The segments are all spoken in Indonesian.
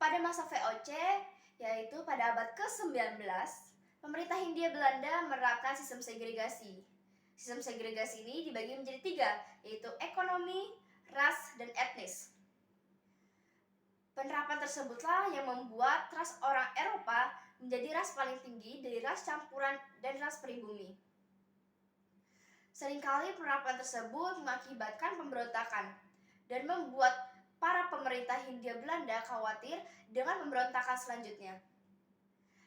Pada masa VOC, yaitu pada abad ke-19, pemerintah Hindia Belanda menerapkan sistem segregasi. Sistem segregasi ini dibagi menjadi tiga, yaitu ekonomi, ras, dan etnis. Penerapan tersebutlah yang membuat ras orang Eropa menjadi ras paling tinggi dari ras campuran dan ras pribumi. Seringkali penerapan tersebut mengakibatkan pemberontakan dan membuat para pemerintah Hindia Belanda khawatir dengan pemberontakan selanjutnya.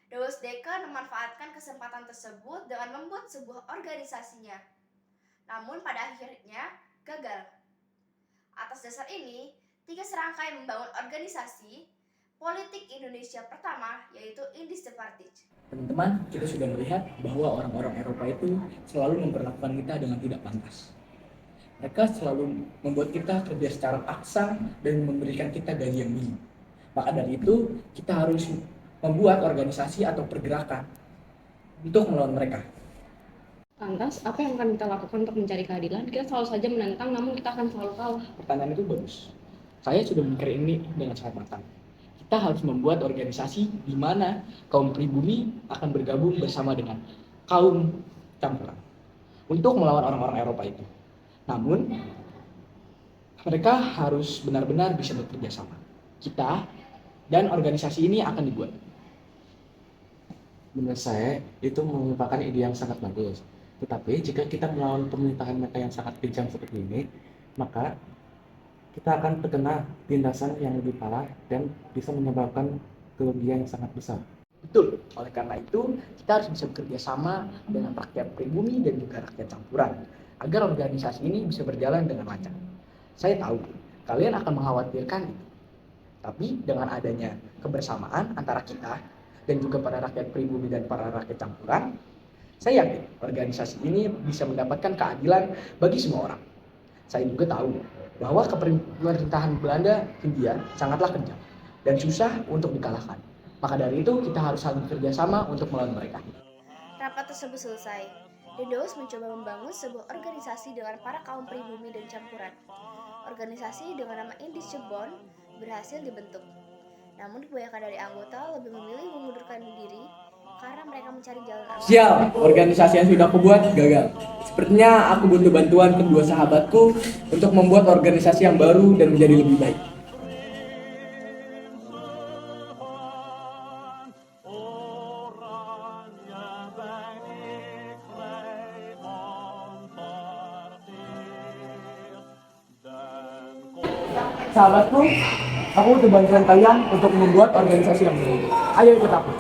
Douwe Dekker memanfaatkan kesempatan tersebut dengan membuat sebuah organisasinya. Namun pada akhirnya gagal. Atas dasar ini, tiga serangkai membangun organisasi politik Indonesia pertama, yaitu Indische-Partij. Teman-teman, kita sudah melihat bahwa orang-orang Eropa itu selalu memperlakukan kita dengan tidak pantas. Mereka selalu membuat kita kerja secara paksa dan memberikan kita gaji yang minim. Maka dari itu, kita harus membuat organisasi atau pergerakan untuk melawan mereka. Lantas, apa yang akan kita lakukan untuk mencari keadilan? Kita selalu saja menentang, namun kita akan selalu kalah. Pertanyaan itu bagus. Saya sudah memikir ini dengan sangat matang. Kita harus membuat organisasi di mana kaum pribumi akan bergabung bersama dengan kaum campuran untuk melawan orang-orang Eropa itu. Namun, mereka harus benar-benar bisa bekerja sama. Kita dan organisasi ini akan dibuat. Menurut saya, itu merupakan ide yang sangat bagus. Tetapi jika kita melawan pemerintahan mereka yang sangat kejam seperti ini, maka kita akan terkena tindasan yang lebih parah dan bisa menyebabkan kerugian yang sangat besar. Betul, oleh karena itu kita harus bisa bekerja sama dengan rakyat pribumi dan juga rakyat campuran agar organisasi ini bisa berjalan dengan lancar. Saya tahu kalian akan mengkhawatirkan itu, tapi dengan adanya kebersamaan antara kita dan juga para rakyat pribumi dan para rakyat campuran, saya yakin organisasi ini bisa mendapatkan keadilan bagi semua orang. Saya juga tahu bahwa pemerintahan Belanda Hindia sangatlah kejam dan susah untuk dikalahkan. Maka dari itu kita harus saling bekerja sama untuk melawan mereka. Rapat tersebut selesai, dan Douwe mencoba membangun sebuah organisasi dengan para kaum pribumi dan campuran. Organisasi dengan nama Indische-Bond berhasil dibentuk. Namun kebanyakan dari anggota lebih memilih mengundurkan diri karena mereka mencari jalan aman. Sial, organisasi yang sudah aku buat gagal. Sepertinya aku butuh bantuan kedua sahabatku untuk membuat organisasi yang baru dan menjadi lebih baik. Sahabatku, aku butuh bantuan kalian untuk membuat organisasi yang baru. Ayo ikut aku.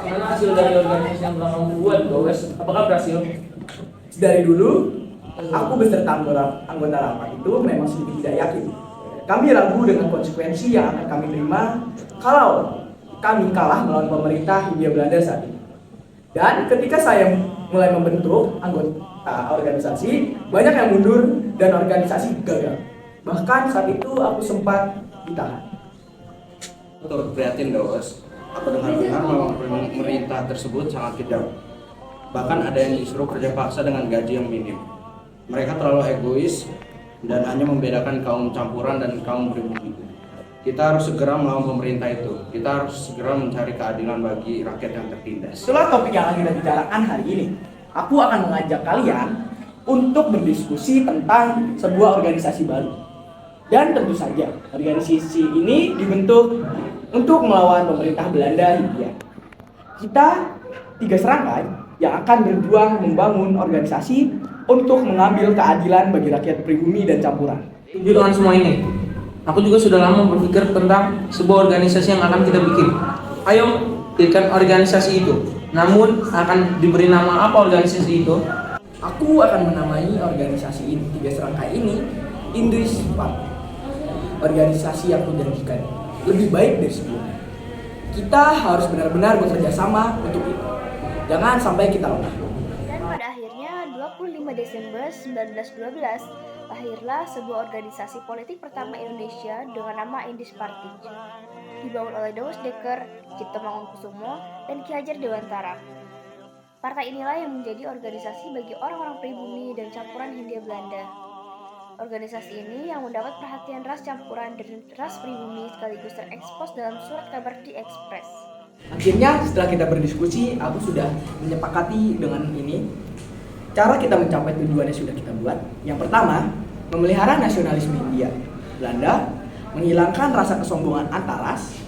Mana hasil dari organisasi yang telah kamu buat, Gowes? Apakah berhasil? Dari dulu, aku beserta anggota rapat itu memang sedikit tidak yakin. Kami ragu dengan konsekuensi yang akan kami terima kalau kami kalah melawan pemerintah Hindia Belanda saat ini. Dan ketika saya mulai membentuk anggota organisasi, banyak yang mundur dan organisasi gagal. Bahkan saat itu aku sempat ditahan. Turut prihatin, Gowes. Aku dengar-dengar bahwa pemerintah tersebut sangat kejam. Bahkan ada yang disuruh kerja paksa dengan gaji yang minim. Mereka terlalu egois dan hanya membedakan kaum campuran dan kaum pribumi. Kita harus segera melawan pemerintah itu. Kita harus segera mencari keadilan bagi rakyat yang tertindas. Setelah topik yang akan kita bicarakan hari ini, aku akan mengajak kalian untuk berdiskusi tentang sebuah organisasi baru. Dan tentu saja, organisasi ini dibentuk untuk melawan pemerintah Belanda Hindia. Kita tiga serangkai yang akan berjuang membangun organisasi untuk mengambil keadilan bagi rakyat pribumi dan campuran. Setuju dengan semua ini. Aku juga sudah lama berpikir tentang sebuah organisasi yang akan kita bikin. Ayo, dirikan organisasi itu. Namun, akan diberi nama apa organisasi itu? Aku akan menamai organisasi ini, tiga serangkai ini, Indische-Partij. Organisasi yang kujanjikan lebih baik dari sebelumnya. Kita harus benar-benar bekerja sama untuk itu. Jangan sampai kita lengah. Dan pada akhirnya 25 Desember 1912 lahirlah sebuah organisasi politik pertama Indonesia dengan nama Indische-Partij. Dibangun oleh Douwe Dekker, Cipto Mangunkusumo, dan Ki Hajar Dewantara. Partai inilah yang menjadi organisasi bagi orang-orang pribumi dan campuran Hindia Belanda. Organisasi ini yang mendapat perhatian ras campuran dan ras pribumi sekaligus terekspos dalam surat kabar di Express. Akhirnya setelah kita berdiskusi, aku sudah menyepakati dengan ini. Cara kita mencapai tujuannya sudah kita buat. Yang pertama, memelihara nasionalisme Hindia Belanda, menghilangkan rasa kesombongan antar ras,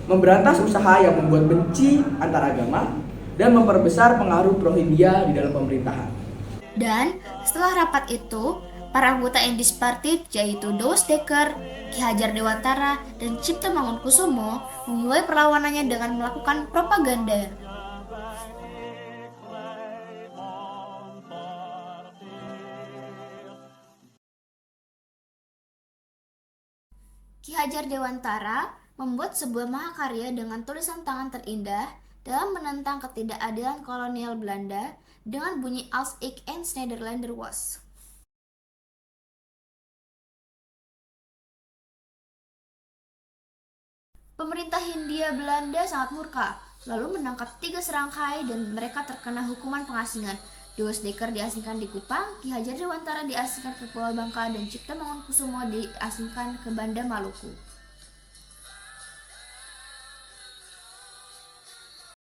memberantas usaha yang membuat benci antar agama, dan memperbesar pengaruh pro-Hindia di dalam pemerintahan. Dan setelah rapat itu, para anggota Indis Party yaitu Douwe Dekker, Ki Hajar Dewantara, dan Cipta Mangunkusumo memulai perlawanannya dengan melakukan propaganda. Ki Hajar Dewantara membuat sebuah mahakarya dengan tulisan tangan terindah dalam menentang ketidakadilan kolonial Belanda dengan bunyi Als ik eens Nederlander was. Pemerintah Hindia Belanda sangat murka, lalu menangkap 3 serangkai dan mereka terkena hukuman pengasingan. Douwe Dekker diasingkan di Kupang, Ki Hajar Dewantara diasingkan ke Pulau Bangka, dan Cipta Mangunkusumo diasingkan ke Banda Maluku.